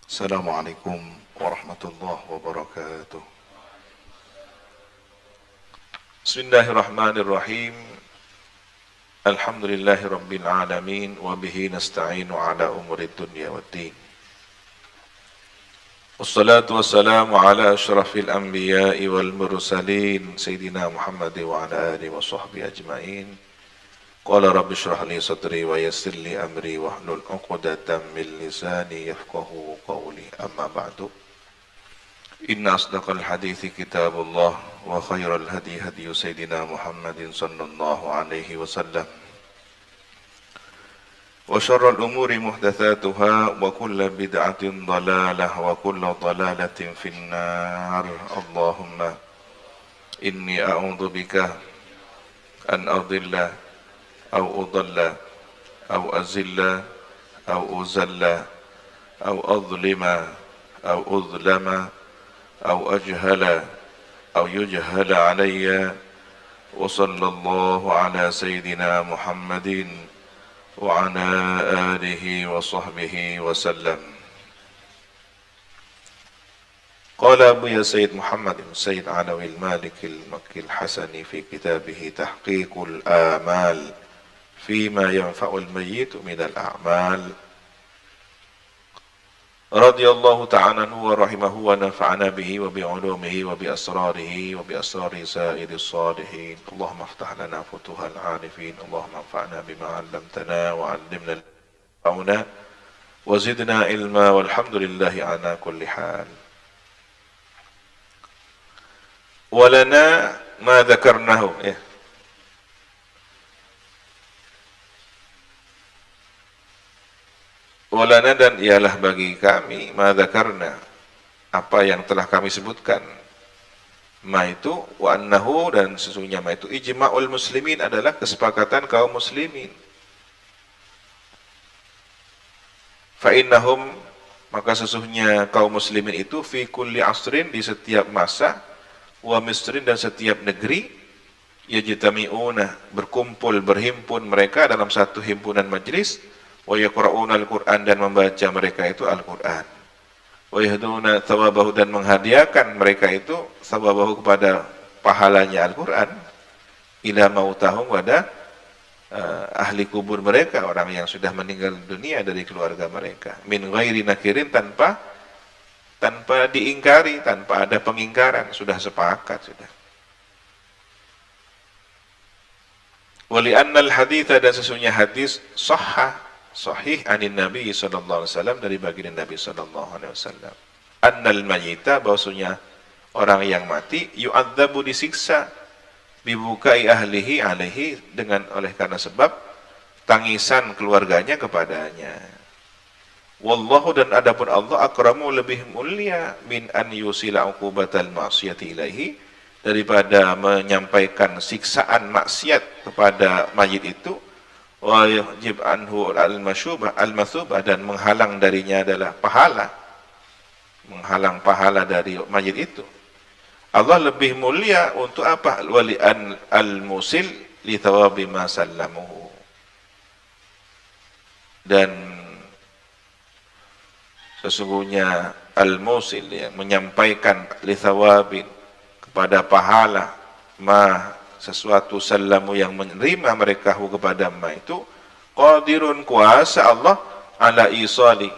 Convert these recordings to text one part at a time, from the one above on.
Assalamualaikum warahmatullahi wabarakatuh. Bismillahirrahmanirrahim. Alhamdulillahi rabbil alamin wa bihi nasta'inu ala umuri dunya waddin. Wassalatu wassalamu ala asyrafil anbiya'i wal mursalin Sayyidina Muhammad wa ala alihi wa sahbihi ajma'in. Qala rabbi shrah li sadri wa yassir li amri wahlul 'uqdatam min lisani yafqahu qawli. Amma ba'du. Inna asdaqal hadithi kitabullah wa khairal hadi hadi sayyidina Muhammadin sallallahu alaihi wasallam wa syarral umuri muhdatsatuha wa kullu bid'atin dhalalah wa kullu dhalalatin finnar. Allahumma inni a'udzu bika an adilla aw udalla aw azilla aw uzalla aw adlima aw udlama أو أجهل أو يجهل علي وصلى الله على سيدنا محمد وعلى آله وصحبه وسلم. قال أبو سيد محمد بن سيد علوي المالك المكي الحسني في كتابه تحقيق الآمال فيما ينفع الميت من الأعمال radhiyallahu ta'ala anhu wa rahimahu wa nafa'ana bihi wa bi'ulumihi wa bi'asrarihi wa bi'asrari sa'iris salihin. Allahumma aftah lana futuhal arifin. Allahumma anfa'na bima 'allamtana wa 'allimna al-'auna wa zidna ilma walhamdulillahi ala kulli hal. Wa lana ma dzakarnahu Walana, dan ialah bagi kami madzakarna, apa yang telah kami sebutkan. Ma itu wa annahu, dan sesungguhnya ma itu ijma'ul muslimin, adalah kesepakatan kaum muslimin. Fa innahum, maka sesungguhnya kaum muslimin itu fi kulli asrin, di setiap masa, wa misrin, dan setiap negeri, yajtami'una, berkumpul berhimpun mereka dalam satu himpunan majlis, wa yaqra'una al-Qur'an, dan membaca mereka itu Al-Qur'an, wa yahduna thawabahu, dan menghadiahkan mereka itu thawabahu kepada pahalanya Al-Qur'an, ila mautahum, pada ahli kubur mereka, orang yang sudah meninggal dunia dari keluarga mereka, min ghairi nakirin, tanpa diingkari, tanpa ada pengingkaran, sudah sepakat sudah. Wali annal haditha, dan sesungguhnya hadis sahih anin Nabi sallallahu alaihi wasallam, dari baginda Nabi sallallahu alaihi wasallam, annal mayyita, bahwasanya orang yang mati, yu'adzabu, disiksa, bibukai ahlihi alaihi, oleh karena sebab tangisan keluarganya kepadanya. Wallahu, dan adapun Allah, akramu, lebih mulia, min an yusila uqubatal ma'siyati ilaihi, daripada menyampaikan siksaan maksiat kepada mayit itu, wa yajib anhu al-masubah, dan menghalang darinya adalah pahala, menghalang pahala dari mayit itu. Allah lebih mulia untuk apa? Wali'an al-musil li thawabi ma sallamuhu, dan sesungguhnya al-musil, yang menyampaikan li thawabin, kepada pahala, ma, sesuatu, sallamu, yang menerima mereka kepada ma itu, qadirun, kuasa Allah, ala isali,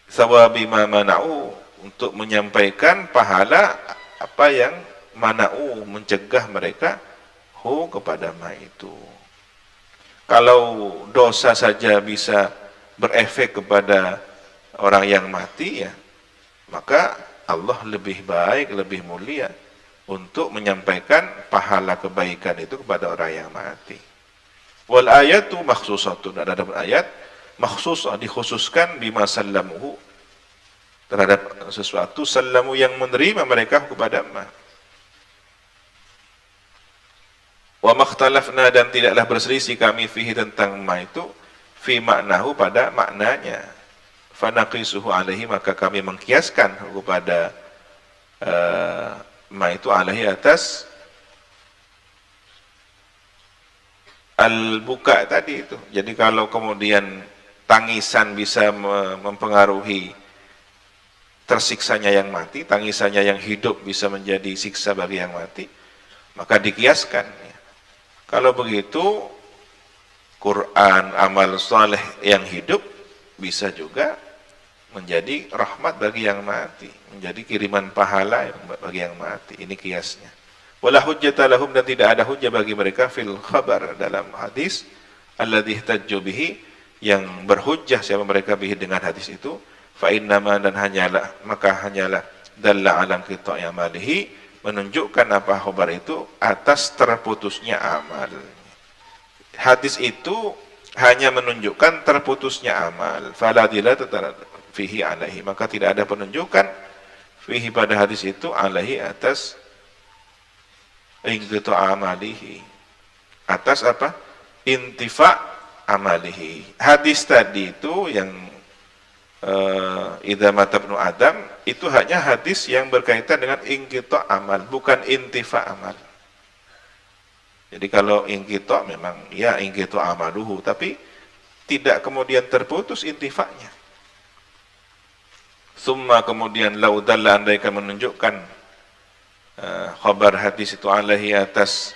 thawabi ma mana'u, untuk menyampaikan pahala apa yang mana'u, mencegah mereka kepada ma itu. Kalau dosa saja bisa berefek kepada orang yang mati, maka Allah lebih baik, lebih mulia untuk menyampaikan pahala kebaikan itu kepada orang yang mati. Wal ayatu makhsusatun, ada ayat makhsus, dikhususkan, bima sallamuhu, terhadap sesuatu, sallamu, yang menerima mereka kepada ma. Wa makhtalafna, dan tidaklah berselisih kami fihi, tentang ma itu, fi maknahu, pada maknanya. Fanaqisuhu alaihi, maka kami mengkiaskan kepada ma itu alaihi, atas al-buka tadi itu. Jadi kalau kemudian tangisan bisa mempengaruhi tersiksanya yang mati, tangisannya yang hidup bisa menjadi siksa bagi yang mati, maka dikiaskan. Kalau begitu, Quran, amal saleh yang hidup bisa juga menjadi rahmat bagi yang mati, menjadi kiriman pahala bagi yang mati. Ini kiasnya. Wala hujjata lahum, dan tidak ada hujjah bagi mereka fil khabar, dalam hadis alladzi ihtajju bihi, yang berhujjah siapa mereka bihi dengan hadis itu, fa innama, dan hanyalah, maka hanyalah dalla alam qita'i amalihi, menunjukkan apa khabar itu atas terputusnya amal. Hadis itu hanya menunjukkan terputusnya amal, fala dilata fihi alaihi, maka tidak ada penunjukan fihi pada hadis itu alaihi atas inqita' amalihi, atas apa? Intifa' amalihi. Hadis tadi itu yang idza mata ibnu Adam, itu hanya hadis yang berkaitan dengan inqita' amal, bukan intifa' amal. Jadi kalau inqita' memang ya inqita' amaluhu, tapi tidak kemudian terputus intifa'nya. Summa, kemudian laudalla, andaikan menunjukkan khabar hadis itu alaihi atas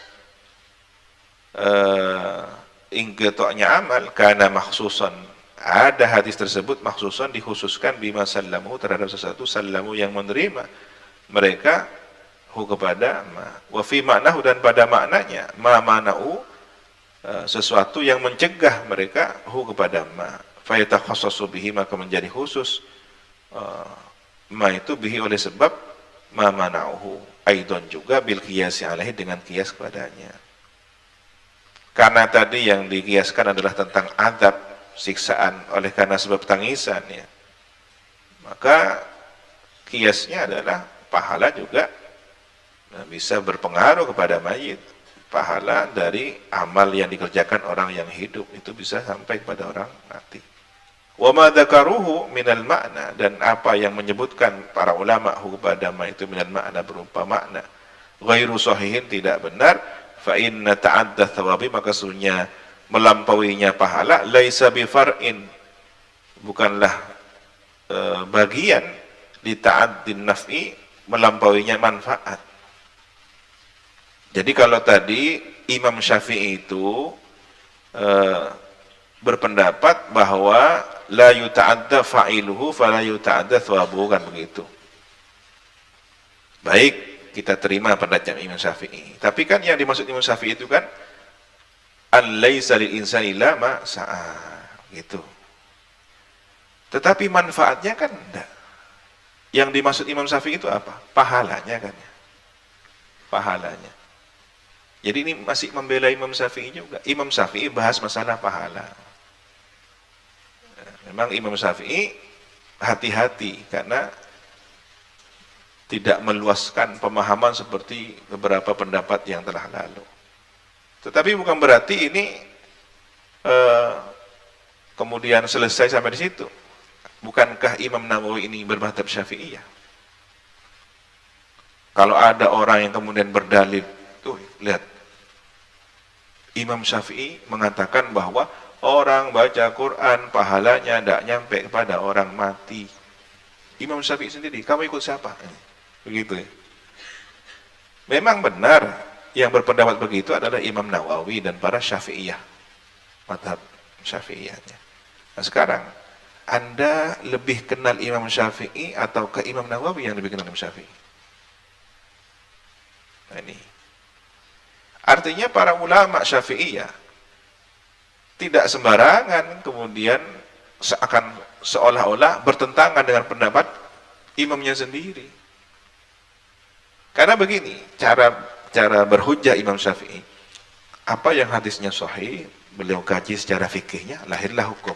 inqita'nya amal, kana makhsusan, ada hadis tersebut makhsusan, dikhususkan bima sallamu, terhadap sesuatu sallamu yang menerima mereka hu kepada ma, wa fi ma'nahu, dan pada maknanya ma mana'u, sesuatu yang mencegah mereka hu kepada ma, fa yatakhassasu bihi, maka menjadi khusus ma itu bihi, oleh sebab ma mana'uhu, aidon juga bil qiyasi alaihi, dengan qiyas kepadanya. Karena tadi yang dikiaskan adalah tentang azab, siksaan oleh karena sebab tangisan, ya, maka kiasnya adalah pahala juga bisa berpengaruh kepada mayit. Pahala dari amal yang dikerjakan orang yang hidup itu bisa sampai kepada orang mati. Wa ma dzakaruhu minal makna, dan apa yang menyebutkan para ulama kepada ma itu minal makna, berupa makna, ghairu sahihin, tidak benar, fa inna ta'adda thawabi, maka sesungguhnya melampauinya pahala, laisa bi far'in, bukanlah bagian di ta'addin naf'i, melampauinya manfaat. Jadi kalau tadi Imam Syafi'i itu berpendapat bahwa la yuta'adda fa'iluhu fala yuta'adda thawabuhu, kan begitu. Baik, kita terima pendapatnya Imam Syafi'i. Tapi kan yang dimaksud Imam Syafi'i itu kan al-laisa lil insani illa ma sa'a, gitu. Tetapi manfaatnya kan enggak. Yang dimaksud Imam Syafi'i itu apa? Pahalanya kan, ya. Pahalanya. Jadi ini masih membela Imam Syafi'i juga. Imam Syafi'i bahas masalah pahala. Memang Imam Syafi'i hati-hati karena tidak meluaskan pemahaman seperti beberapa pendapat yang telah lalu. Tetapi bukan berarti ini kemudian selesai sampai di situ. Bukankah Imam Nawawi ini bermadzhab Syafi'iyah? Kalau ada orang yang kemudian berdalil, tuh lihat, Imam Syafi'i mengatakan bahwa orang baca Quran pahalanya tidak nyampe kepada orang mati. Imam Syafi'i sendiri, kamu ikut siapa? Begitu ya. Memang benar yang berpendapat begitu adalah Imam Nawawi dan para Syafi'iyah, mazhab Syafi'iyahnya. Nah sekarang, Anda lebih kenal Imam Syafi'i atau ke Imam Nawawi yang lebih kenal Imam Syafi'i? Nah ini. Artinya para ulama Syafi'iyah tidak sembarangan kemudian seolah-olah bertentangan dengan pendapat imamnya sendiri. Karena begini, cara berhujjah Imam Syafi'i, apa yang hadisnya sahih, beliau kaji secara fikihnya, lahirlah hukum.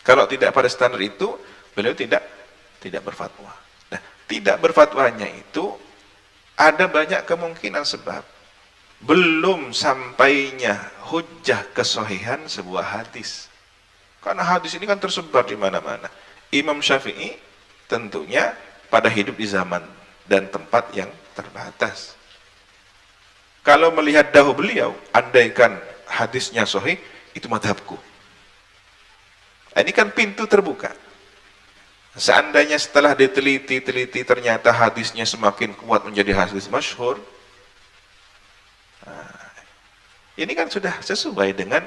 Kalau tidak pada standar itu, beliau tidak berfatwa. Nah, tidak berfatwanya itu ada banyak kemungkinan sebab. Belum sampainya hujjah kesahihan sebuah hadis. Karena hadis ini kan tersebar di mana-mana. Imam Syafi'i tentunya pada hidup di zaman dan tempat yang terbatas. Kalau melihat dahulu beliau, andaikan hadisnya sahih, itu madhabku. Nah, ini kan pintu terbuka. Seandainya setelah diteliti ternyata hadisnya semakin kuat menjadi hadis masyhur, ini kan sudah sesuai dengan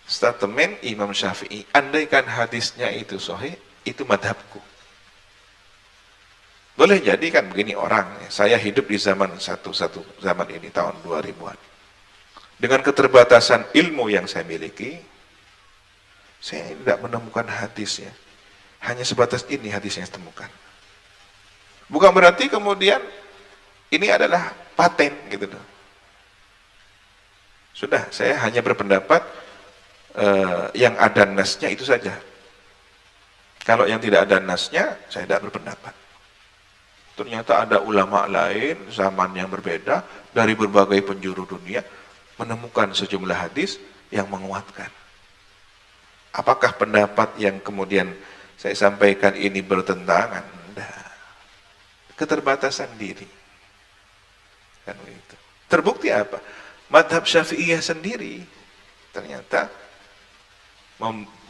statement Imam Syafi'i. Andaikan hadisnya itu sahih, itu madhabku. Boleh jadi kan begini orang, saya hidup di zaman zaman ini tahun 2000-an. Dengan keterbatasan ilmu yang saya miliki, saya tidak menemukan hadisnya. Hanya sebatas ini hadis yang saya temukan. Bukan berarti kemudian ini adalah paten gitu loh. Sudah, saya hanya berpendapat yang ada nasnya itu saja. Kalau yang tidak ada nasnya, saya tidak berpendapat. Ternyata ada ulama lain zaman yang berbeda dari berbagai penjuru dunia menemukan sejumlah hadis yang menguatkan. Apakah pendapat yang kemudian saya sampaikan ini bertentangan? Nah, keterbatasan diri. Kan begitu. Terbukti apa? Madhab Syafi'iyah sendiri ternyata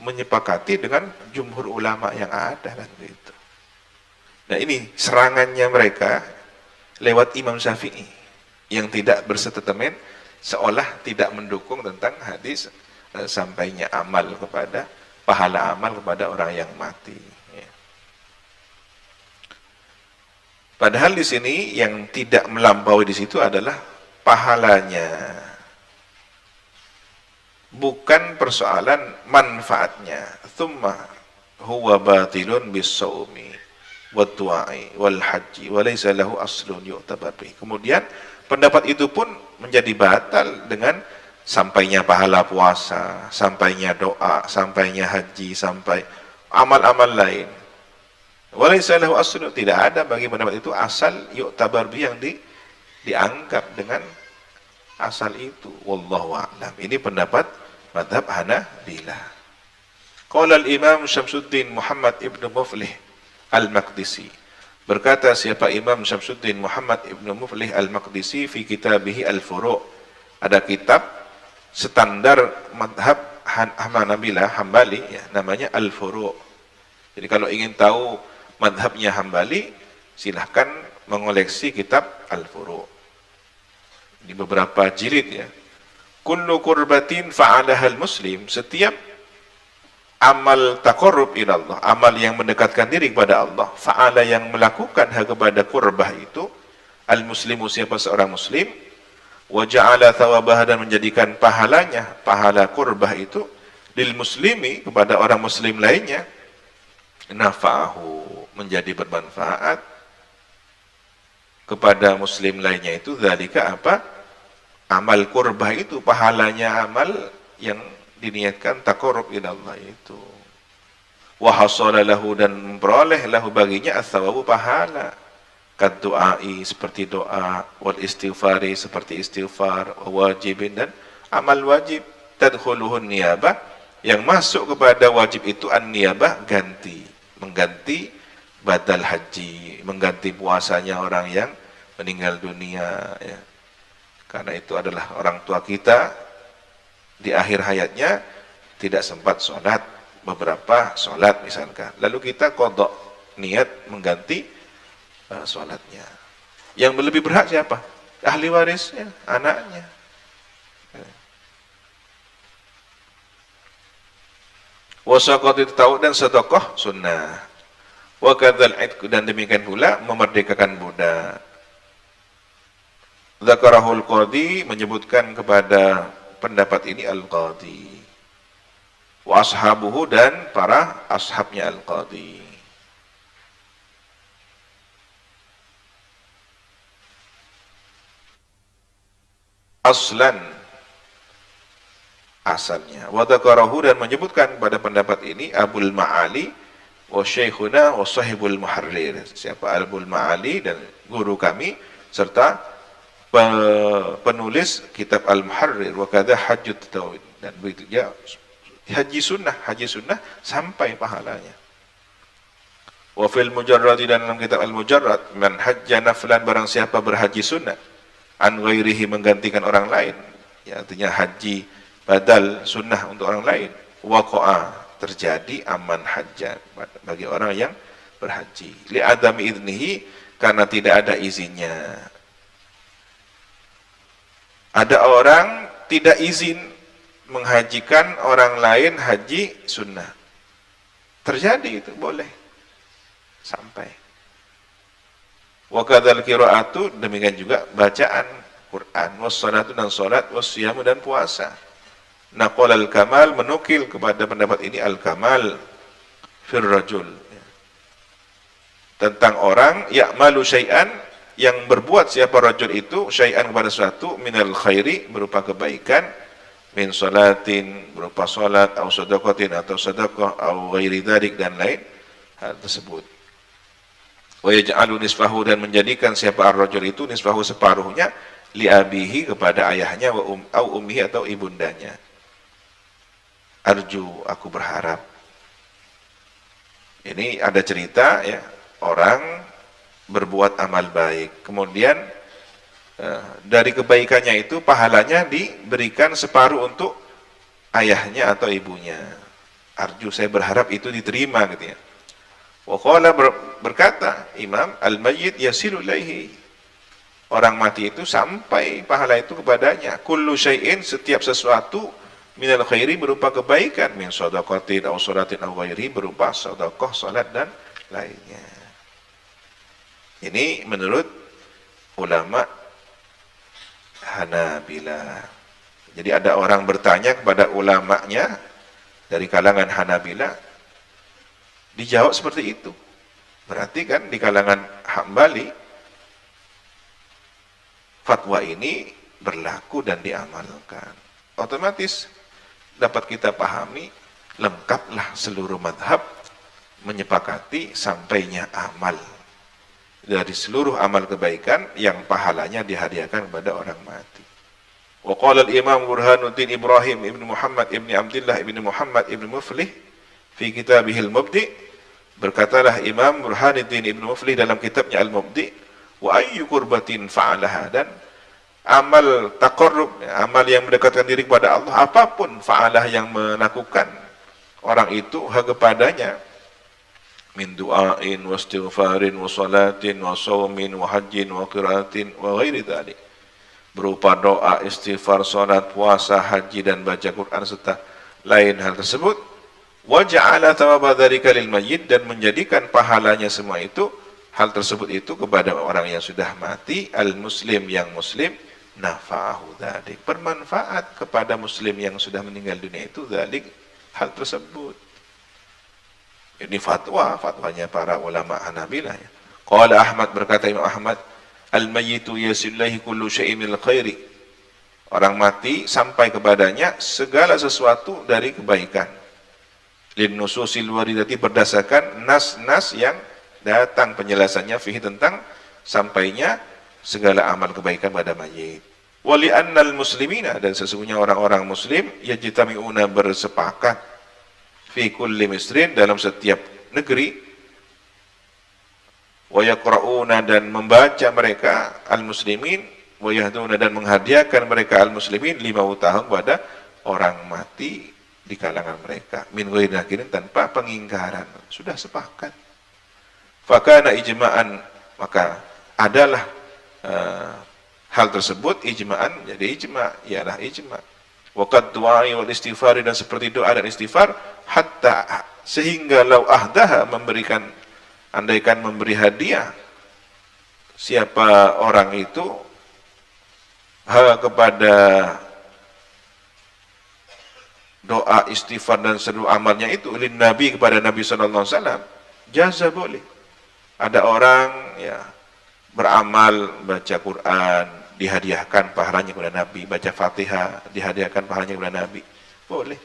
menyepakati dengan jumhur ulama yang ada kan begitu. Nah, ini serangannya mereka lewat Imam Syafi'i yang tidak berstatement seolah tidak mendukung tentang hadis sampainya amal kepada pahala amal kepada orang yang mati. Ya. Padahal di sini yang tidak melampaui di situ adalah pahalanya, bukan persoalan manfaatnya. Tsumma huwa batilun bis-shaumi wad-du'ai wal haji wa laysa lahu aslun yu'tabar bih. Kemudian pendapat itu pun menjadi batal dengan sampainya pahala puasa, sampainya doa, sampainya haji, sampai amal-amal lain. Walaysa lahu aslun, tidak ada bagi pendapat itu asal yu'tabar bih yang dianggap dengan asal itu. Wallahu a'lam. Ini pendapat madhab Hanabilah. Qala al-Imam Syamsuddin Muhammad ibn Muflih al-Maqdisi. Berkata siapa Imam Syamsuddin Muhammad ibn Muflih al-Maqdisi fi kitabihi al-Furu'. Ada kitab standar madhab Hanabilah Hambali ya, namanya Al-Furu'. Jadi kalau ingin tahu madhabnya Hambali, silahkan mengoleksi kitab Al-Furu'. Di beberapa jilid ya. Kullu qurbatin fa'alahal muslim, setiap amal taqarrub ila Allah, amal yang mendekatkan diri kepada Allah, fa'ala yang melakukan kepada qurbah itu, al-muslimu siapa seorang muslim, wa ja'ala thawabah dan menjadikan pahalanya, pahala qurbah itu lil muslimi kepada orang muslim lainnya, nafa'ahu menjadi bermanfaat kepada muslim lainnya itu, dzalika apa? Amal qurbah itu pahalanya amal yang diniatkan taqarrub ila Allah itu. Wa hasala lahu dan memperoleh lahu baginya as-sawabu pahala. Kaddu'ai seperti doa, wal istighfari seperti istighfar, wajibin dan amal wajib, tadkhuluhun niyabah yang masuk kepada wajib itu an-niyabah ganti, mengganti badal haji, mengganti puasanya orang yang meninggal dunia ya. Karena itu adalah orang tua kita di akhir hayatnya tidak sempat sholat, beberapa sholat misalkan, lalu kita qadha niat mengganti sholatnya. Yang lebih berhak siapa? Ahli warisnya, anaknya. Wasaqati tahu dan sedekah sunnah. Wa kadzal idq dan demikian pula memerdekakan budak. Dzakarahul qadi menyebutkan kepada pendapat ini al-qadi. Wa ashabuhu dan para ashabnya al-qadi. Aslan asalnya. Wa dzakarahu dan menyebutkan pada pendapat ini Abul Ma'ali wa Syekhuna wa Sahibul Muharrir. Siapa Abul Ma'ali dan guru kami serta penulis kitab Al-Muharrir wa kadza Hajjut Tauhid, dan begitu ya haji sunnah sampai pahalanya. Wa fil Mujarrad dan dalam kitab Al-Mujarrad, man hajja naflan barang siapa berhaji sunnah an ghairihi menggantikan orang lain, ya artinya haji badal sunnah untuk orang lain, waqa'a, terjadi aman hajjan bagi orang yang berhaji. Li adami idnihi, karena tidak ada izinnya. Ada orang tidak izin menghajikan orang lain haji sunnah. Terjadi itu, boleh. Sampai. Wa kadzal qiraatu, demikian juga bacaan Quran, wassalatu dan salat, wasyamu dan puasa. Naqal al-kamal, menukil kepada pendapat ini al-kamal fir rajul, tentang orang ya'malu syai'an, yang berbuat siapa rajul itu syai'an kepada sesuatu, minal khairi, berupa kebaikan, min salatin, berupa salat, atau sedekatin, atau sedekah, atau ghairi dzalik, dan lain hal tersebut. Wa yaj'alu nisfahu, dan menjadikan siapa ar-rajul itu nisfahu, separuhnya, li abihi, kepada ayahnya, wa au ummihi, atau ibundanya. Arju, aku berharap. Ini ada cerita ya, orang berbuat amal baik, kemudian dari kebaikannya itu pahalanya diberikan separuh untuk ayahnya atau ibunya. Arju, saya berharap itu diterima gitu ya. Wa qala, berkata Imam, al-mayyit yasilu ilaihi, orang mati itu sampai pahala itu kepadanya. Kullu syai'in, setiap sesuatu, minal khairi, berupa kebaikan, min shadaqatin aw salatin aw ghairi, berupa sedekah, salat dan lainnya. Ini menurut ulama Hanabilah. Jadi ada orang bertanya kepada ulamanya dari kalangan Hanabilah, dijawab seperti itu. Berarti kan di kalangan Hambali fatwa ini berlaku dan diamalkan. Otomatis dapat kita pahami, lengkaplah seluruh madhab menyepakati sampainya amal dari seluruh amal kebaikan yang pahalanya dihadiahkan kepada orang mati. Wa qala al-Imam Burhanuddin Ibrahim ibn Muhammad ibn Abdullah ibn Muhammad ibn Muflih fi kitabih al-Mubdi, berkatalah Imam Burhanuddin ibn Muflih dalam kitabnya al-Mubdi, wa ayyu qurbatin fa'alaha, dan amal taqarrub, amal yang mendekatkan diri kepada Allah, apapun fa'alah, yang melakukan orang itu kepadanya, min du'ain wa istighfarin wa salatin wa shaumin wa hajjin wa qiraatin wa ghairi dzalik, berupa doa, istighfar, salat, puasa, haji, dan baca Quran serta lain hal tersebut. Wa ja'ala thawaba dzalika lil mayyit, dan menjadikan pahalanya semua itu, hal tersebut itu, kepada orang yang sudah mati, al muslim, yang muslim, nafa'ahu dzalik, bermanfaat kepada muslim yang sudah meninggal dunia itu, dzalik, hal tersebut. Ini fatwanya para ulama Hanabilah ya. Qala Ahmad, berkata Imam Ahmad, al-mayyitu yasillahi kullu syai'in minal khairi, orang mati sampai kepadanya segala sesuatu dari kebaikan. Lin nususil waridati, berdasarkan nas-nas yang datang penjelasannya fihi, tentang sampainya segala amal kebaikan pada mayit. Wali annal muslimina, dan sesungguhnya orang-orang muslim, yajtami'una, bersepakat, fi kulli misrin, dalam setiap negeri, wa yaqra'una, dan membaca mereka al-muslimin, wa yahduna, dan menghadiahkan mereka al-muslimin 5 tahun pada orang mati di kalangan mereka, min ghairi nakirin, tanpa pengingkaran, sudah sepakat. Fakana ijma'an, maka adalah hal tersebut ijma'an, jadi ijma', ialah ijma'. Waqad du'ai wal istighfar, dan seperti doa dan istighfar, hatta, sehingga lau ahdaha, memberikan, andaikan memberi hadiah siapa orang itu kepada doa, istighfar, dan seluruh amalnya itu, lin Nabi, kepada Nabi sallallahu alaihi wasallam, jaza, boleh. Ada orang ya beramal baca Quran, dihadiahkan pahalanya kepada Nabi, baca Fatihah, dihadiahkan pahalanya kepada Nabi, boleh.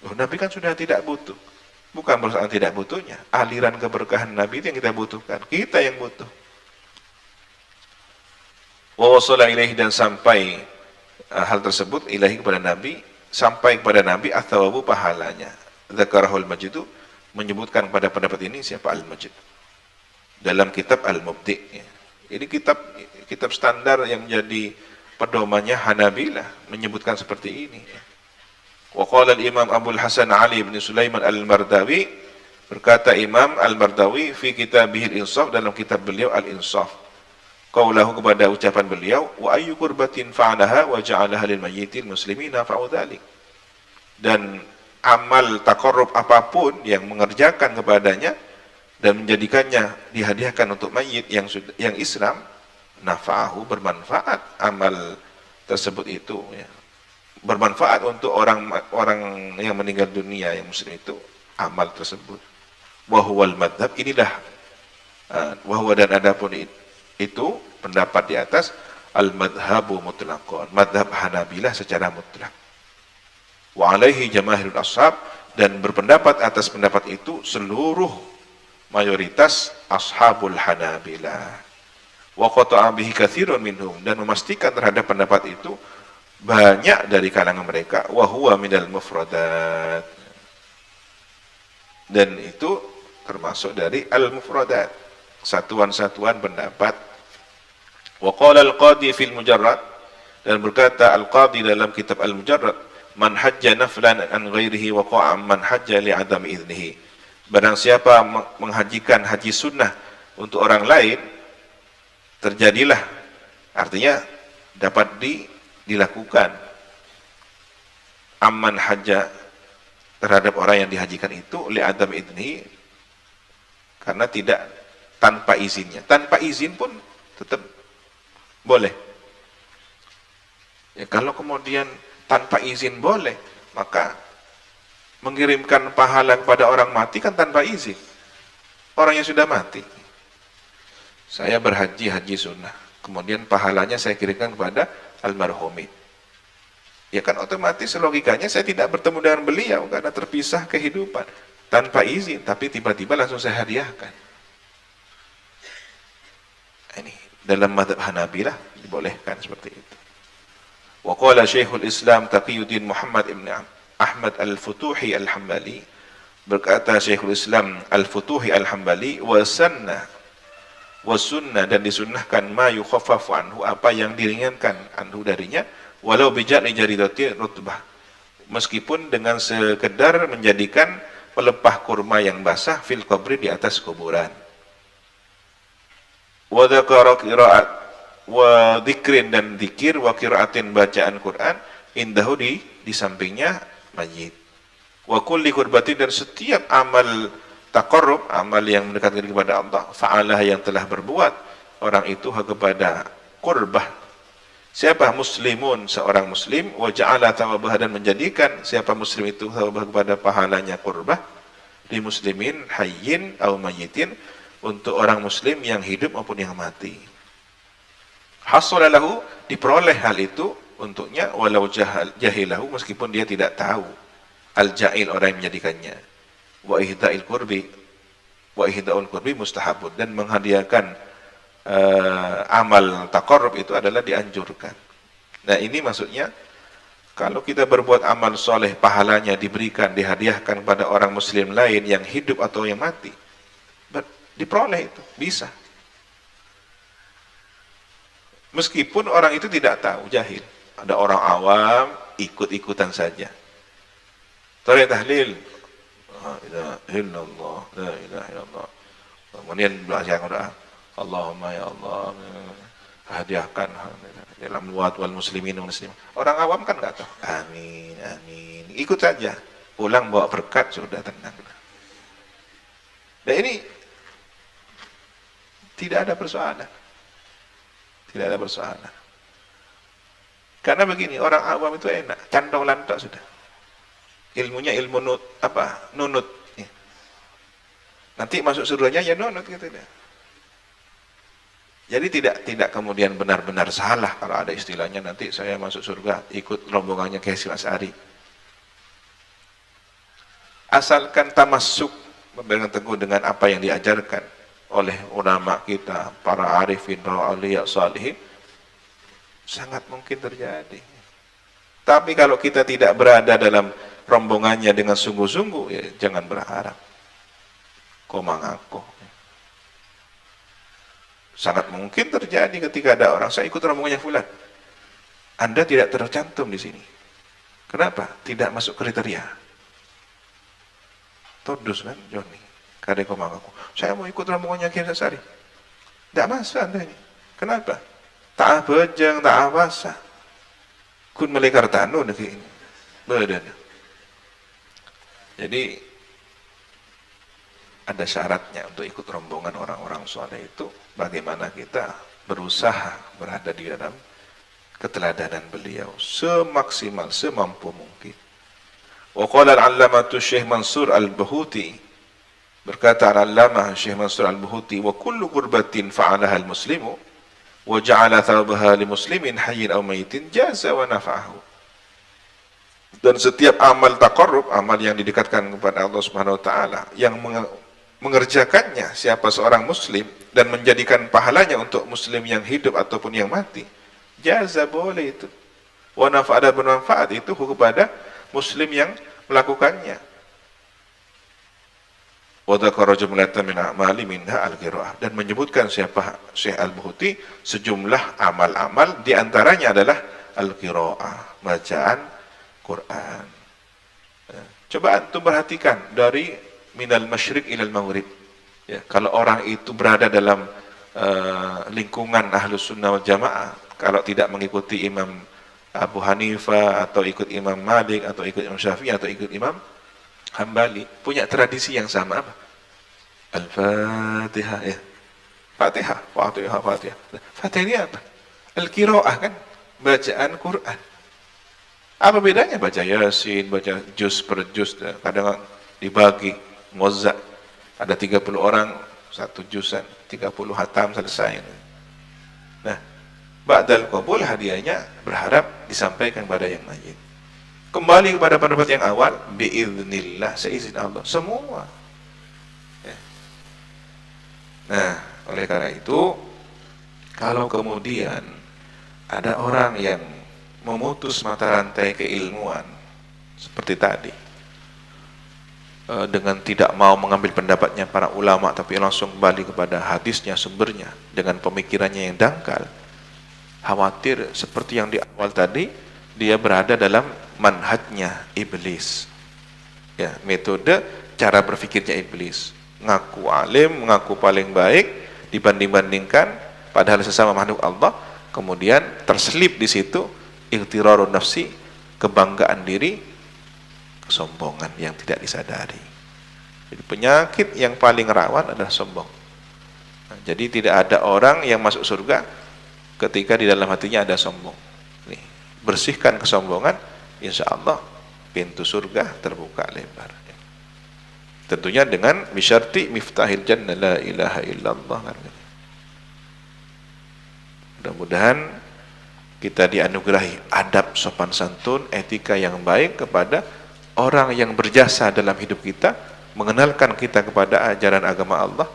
Loh, Nabi kan sudah tidak butuh. Bukan persoalan tidak butuhnya, aliran keberkahan Nabi itu yang kita butuhkan, kita yang butuh. Wa wasala ilaihi, dan sampai hal tersebut ilahi, kepada Nabi, sampai kepada Nabi, athawabu, pahalanya. Dzakarahul Majid, menyebutkan pada pendapat ini siapa Al-Majid dalam kitab Al-Mubdi ya. Ini kitab standar yang menjadi pedomannya Hanabilah, menyebutkan seperti ini ya. Wa qala al-Imam Abdul Hasan Ali bin Sulaiman al-Mardawi, berkata Imam al-Mardawi fi kitabih al-Insaf, dalam kitab beliau al-Insaf, qaulahu, kepada ucapan beliau, wa ayyu qurbatin fa'alaha wa ja'alaha lil mayyitil muslimina fa'u dzalik. Dan amal taqarrub apapun yang mengerjakan kepadanya dan menjadikannya dihadiahkan untuk mayit yang Islam, nafa'ahu, bermanfaat amal tersebut itu, ya. Bermanfaat untuk orang yang meninggal dunia yang muslim itu, amal tersebut. Wa huwal madhab, inilah wa huwa, dan adapun itu pendapat di atas, al madhabu mutlaqan, madhab Hanabilah secara mutlak. Wa alaihi jamaahirul ashab, dan berpendapat atas pendapat itu seluruh mayoritas ashabul Hanabilah. Wa qata'a bihi katsirun minhum, dan memastikan terhadap pendapat itu banyak dari kalangan mereka. Wa huwa minal mufradat, dan itu termasuk dari al-mufradat, satuan-satuan pendapat. Wa qala al-qadi fil mujarrad, dan berkata al-qadi dalam kitab al-mujarrad, man hajja naflan an ghairihi wa qa'a man hajja li adami idnihi, barang siapa menghajikan haji sunnah untuk orang lain, terjadilah, artinya dapat dilakukan, amman hajja, terhadap orang yang dihajikan itu, li adam idnihi, karena tidak, tanpa izinnya. Tanpa izin pun tetap boleh. Ya, kalau kemudian tanpa izin boleh, maka mengirimkan pahala kepada orang mati kan tanpa izin. Orang yang sudah mati, saya berhaji, haji sunnah, kemudian pahalanya saya kirimkan kepada almarhumin, ya kan otomatis logikanya saya tidak bertemu dengan beliau karena terpisah kehidupan, tanpa izin, tapi tiba-tiba langsung saya hadiahkan. Ini dalam mazhab Hanabilah dibolehkan seperti itu. Wa qala Syekhul Islam Taqiyuddin Muhammad ibn Ahmad al-Futuhi al-Hambali, berkata Syekhul Islam al-Futuhi al-Hambali, wa sunnah, dan disunnahkan, ma yukhaffafu anhu, apa yang diringankan anhu darinya, walau bijani jaridati rutbah, meskipun dengan sekedar menjadikan pelepah kurma yang basah, fil qabri, di atas kuburan. Wa dzakara qiraat, wa dzikrin, dan dzikir, wa qiraatin, bacaan Quran, indahu, di sampingnya mayit. Wa kulli qurbatin, dan setiap amal taqarrub, amal yang mendekatkan kepada Allah, fa'alah, yang telah berbuat orang itu kepada qurbah. Siapa? Muslimun, seorang muslim, wa ja'ala thawabah, dan menjadikan siapa muslim itu thawabah kepada pahalanya qurbah, li muslimin hayyin aw mayyitin, untuk orang muslim yang hidup maupun yang mati. Hasala lahu, diperoleh hal itu untuknya, walau jahilahu, meskipun dia tidak tahu, al-jahil, orang yang menjadikannya. Wa ihda'il qurbi mustahabun, dan menghadiahkan amal taqarrub itu adalah dianjurkan. Nah, ini maksudnya kalau kita berbuat amal soleh, pahalanya diberikan, dihadiahkan pada orang muslim lain yang hidup atau yang mati, diperoleh, itu bisa, meskipun orang itu tidak tahu, jahil. Ada orang awam ikut-ikutan saja, tahlil, la ilaha illallah, la ilaha illallah, kemudian baca Quran, Allahumma ya Allah, hadiahkan dalam luat wal muslimin wal muslimin. Orang awam kan nggak tahu, amin amin, ikut saja, pulang bawa berkat, sudah tenang. Dan ini tidak ada persoalan, tidak ada persoalan. Karena begini, orang awam itu enak, cantong lantak sudah. Ilmunya ilmu nunut. Nanti masuk surganya ya nunut gitu deh. Jadi tidak kemudian benar-benar salah kalau ada istilahnya nanti saya masuk surga ikut rombongannya Kiai Hasyim Asy'ari. Asalkan tamassuk, berpegang teguh dengan apa yang diajarkan oleh ulama kita, para arifin, para auliya salihin, sangat mungkin terjadi. Tapi kalau kita tidak berada dalam rombongannya dengan sungguh-sungguh, ya jangan berharap. Komangakoh. Sangat mungkin terjadi ketika ada orang, saya ikut rombongannya fulan. Anda tidak tercantum di sini. Kenapa? Tidak masuk kriteria. Todus kan, Joni. Kadang kau mengaku, saya mau ikut rombongannya Kiai Sasari. Tidak masuk Anda ini. Kenapa? Tak bejeng, tak abasa. Kun melekar tanu negeri ini. Badan. Jadi ada syaratnya untuk ikut rombongan orang-orang soleh itu bagaimana kita berusaha berada di dalam keteladanan beliau semaksimal, semampu mungkin. Wa qala al-allamatu Syekh Mansur Al-Buhuti, berkata al-allamah Syekh Mansur Al-Buhuti, wa kullu qurbatin fa'alaha al-muslimu wa ja'ala thawabaha li muslimin hayyin aw mayyitin jaza wa nafa'ahu. Dan setiap amal taqarrub, amal yang didekatkan kepada Allah Subhanahu wa taala, yang mengerjakannya siapa seorang muslim dan menjadikan pahalanya untuk muslim yang hidup ataupun yang mati, jaza boleh itu. Wa nafa'ada bermanfaat itu kepada muslim yang melakukannya. Wa dzakara jumlatan min a'mali minha al-qiraah, dan menyebutkan siapa Syekh Al-Buhuti sejumlah amal-amal, di antaranya adalah al-qiraah, bacaan Quran. Coba antum perhatikan dari minal masyriq ilal maghrib. Ya, kalau orang itu berada dalam lingkungan Ahlus Sunnah wal Jamaah, kalau tidak mengikuti Imam Abu Hanifah atau ikut Imam Malik atau ikut Imam Syafi'i atau ikut Imam Hambali, punya tradisi yang sama apa? Al-Fatihah, ya. Fatihah. Fatihah ini apa? Al-Qiraah kan? Bacaan Quran. Apa bedanya baca Yasin, baca juz per juz, kadang dibagi muazzak, ada 30 orang satu juzan, 30 hatam selesai. Nah, ba'dal qabul hadiahnya berharap disampaikan kepada yang mayit. Kembali kepada pendapat yang awal, biiznillah, seizin Allah, semua. Ya. Nah, oleh karena itu, kalau kemudian ada orang yang memutus mata rantai keilmuan seperti tadi, dengan tidak mau mengambil pendapatnya para ulama tapi langsung kembali kepada hadisnya, sumbernya, dengan pemikirannya yang dangkal, khawatir seperti yang di awal tadi, dia berada dalam manhajnya iblis, ya, metode cara berpikirnya iblis, ngaku alim, ngaku paling baik, dibanding-bandingkan padahal sesama makhluk Allah, kemudian terselip di situ ightirarun nafsi, kebanggaan diri, kesombongan yang tidak disadari. Jadi penyakit yang paling rawan adalah sombong. Nah, jadi tidak ada orang yang masuk surga ketika di dalam hatinya ada sombong. Nih, bersihkan kesombongan, insya Allah pintu surga terbuka lebar. Tentunya dengan bisyarti miftahil jannah la ilaha illallah. Mudah-mudahan kita dianugerahi adab sopan santun, etika yang baik kepada orang yang berjasa dalam hidup kita, mengenalkan kita kepada ajaran agama Allah,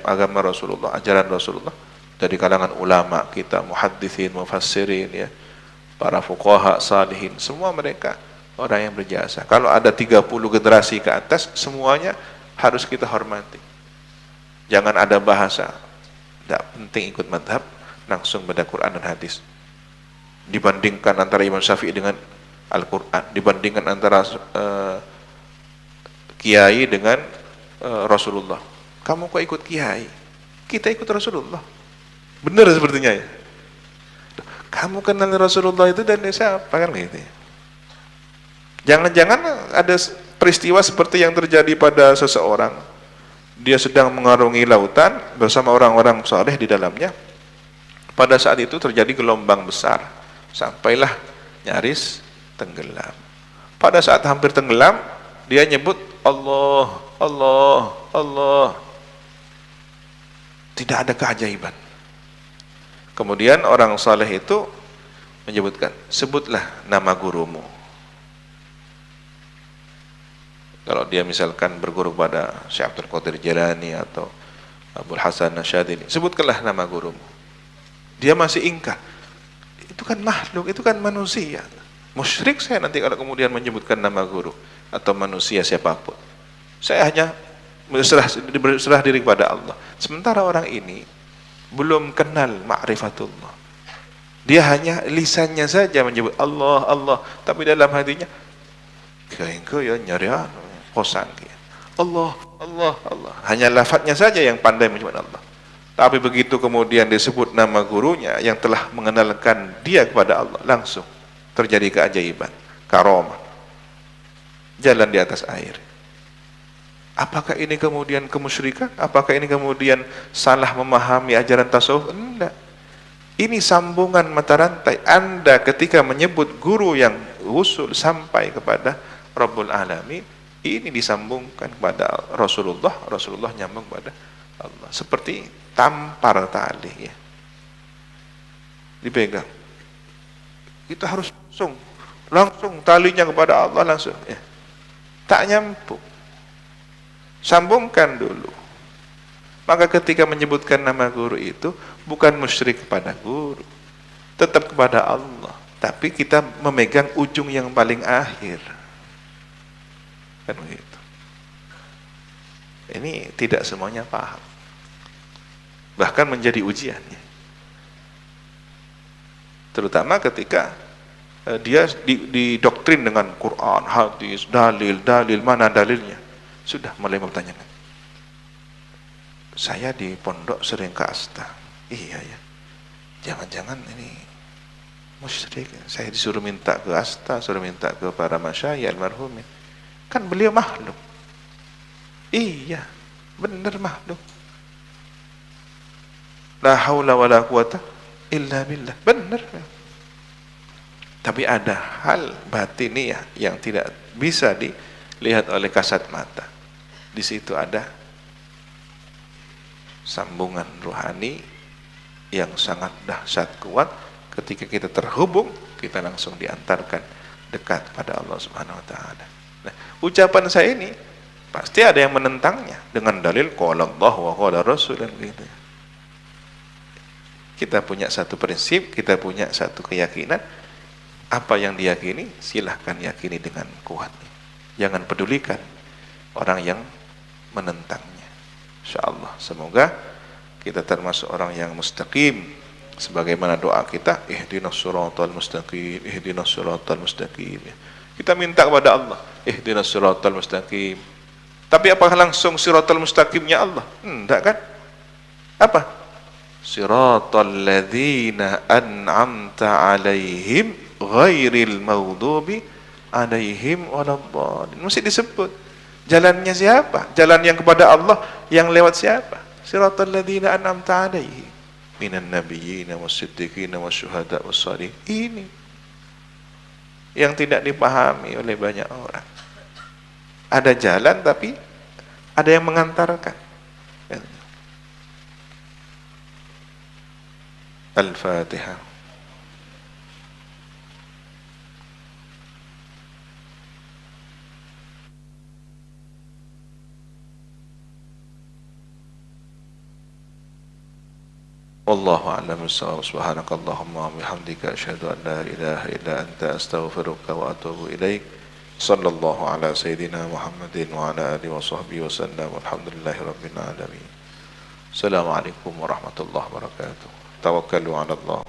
agama Rasulullah, ajaran Rasulullah, dari kalangan ulama kita, muhaddithin, mufassirin, ya, para fuqaha, salihin, semua mereka orang yang berjasa. Kalau ada 30 generasi ke atas, semuanya harus kita hormati. Jangan ada bahasa, tidak penting ikut madhab, langsung pada Quran dan hadis. Dibandingkan antara Imam Syafi'i dengan Al-Quran, dibandingkan antara kiai dengan Rasulullah. Kamu kok ikut kiai? Kita ikut Rasulullah. Benar sepertinya ya. Kamu kenal Rasulullah itu dan siapa kan gitu ya. Jangan-jangan ada peristiwa seperti yang terjadi pada seseorang. Dia sedang mengarungi lautan bersama orang-orang saleh di dalamnya. Pada saat itu terjadi gelombang besar, sampailah nyaris tenggelam. Pada saat hampir tenggelam, dia nyebut Allah, Allah, Allah. Tidak ada keajaiban. Kemudian orang saleh itu menyebutkan, sebutlah nama gurumu. Kalau dia misalkan berguru pada Syekh Abdul Qadir Jilani atau Abdul Hasan Asyadili, sebutkanlah nama gurumu. Dia masih ingkar. Itu kan makhluk, itu kan manusia. Musyrik saya nanti kalau kemudian menyebutkan nama guru atau manusia siapapun. Saya hanya berserah diri kepada Allah. Sementara orang ini belum kenal ma'rifatullah, Dia hanya lisannya saja menyebut Allah, Allah, tapi dalam hatinya kau ya nyari kosan Allah, Allah, Allah. Hanya lafadznya saja yang pandai menyebut Allah. Tapi begitu kemudian disebut nama gurunya yang telah mengenalkan dia kepada Allah, langsung terjadi keajaiban, karomah, jalan di atas air. Apakah ini kemudian kemusyrikan? Apakah ini kemudian salah memahami ajaran tasawuf? Enggak. Ini sambungan mata rantai. Anda ketika menyebut guru yang usul sampai kepada Rabbul Alamin, ini disambungkan kepada Rasulullah, Rasulullah nyambung kepada Allah. Seperti tampar tali ya. Dipegang. Kita harus langsung talinya kepada Allah langsung ya. Tak nyambung. Sambungkan dulu. Maka ketika menyebutkan nama guru itu bukan musyrik kepada guru, tetap kepada Allah, tapi kita memegang ujung yang paling akhir. Kan begitu. Ini tidak semuanya paham. Bahkan menjadi ujiannya. Terutama ketika dia didoktrin dengan Quran, hadis, dalil, mana dalilnya? Sudah mulai bertanyakan. Saya di pondok sering ke Asta. Iya ya. Jangan-jangan ini musyrik. Saya disuruh minta ke Asta, suruh minta ke para masyayikh almarhumin. Kan beliau makhluk. Iya, benar makhluk. La haula wala quwata illa billah. Benar. Tapi ada hal batiniyah yang tidak bisa dilihat oleh kasat mata. Di situ ada sambungan rohani yang sangat dahsyat kuat. Ketika kita terhubung, kita langsung diantarkan dekat pada Allah Subhanahu wa taala. Nah, ucapan saya ini pasti ada yang menentangnya dengan dalil qala Allah wa qala Rasul gitu. Kita punya satu prinsip, kita punya satu keyakinan. Apa yang diyakini, silahkan yakini dengan kuat. Jangan pedulikan orang yang menentangnya. Insyaallah, semoga kita termasuk orang yang mustaqim, sebagaimana doa kita, ihdinas siratal mustaqim, ihdinas siratal mustaqim. Kita minta kepada Allah, ihdinas siratal mustaqim. Tapi apakah langsung siratal mustaqimnya Allah? Enggak kan? Apa? Siratal ladzina an'amta alaihim ghairil maghdubi alaihim waladdallin. Mesti disebut. Jalannya siapa? Jalan yang kepada Allah yang lewat siapa? Siratal ladzina an'amta alaihim minan nabiyyin was-siddiqin wasyuhada was-shalihin. Ini yang tidak dipahami oleh banyak orang. Ada jalan tapi ada yang mengantarkan. Al-Fatihah. Wallahu a'lam bissawab. Subhanakallahumma wa bihamdika asyhadu an la ilaha illa anta astaghfiruka wa atubu ilaik. Sallallahu ala sayyidina Muhammadin wa ala alihi wa sahbihi wa sallam. Alhamdulillahi rabbil alamin. Assalamualaikum warahmatullahi wabarakatuh. Tawakkalu ala Allah.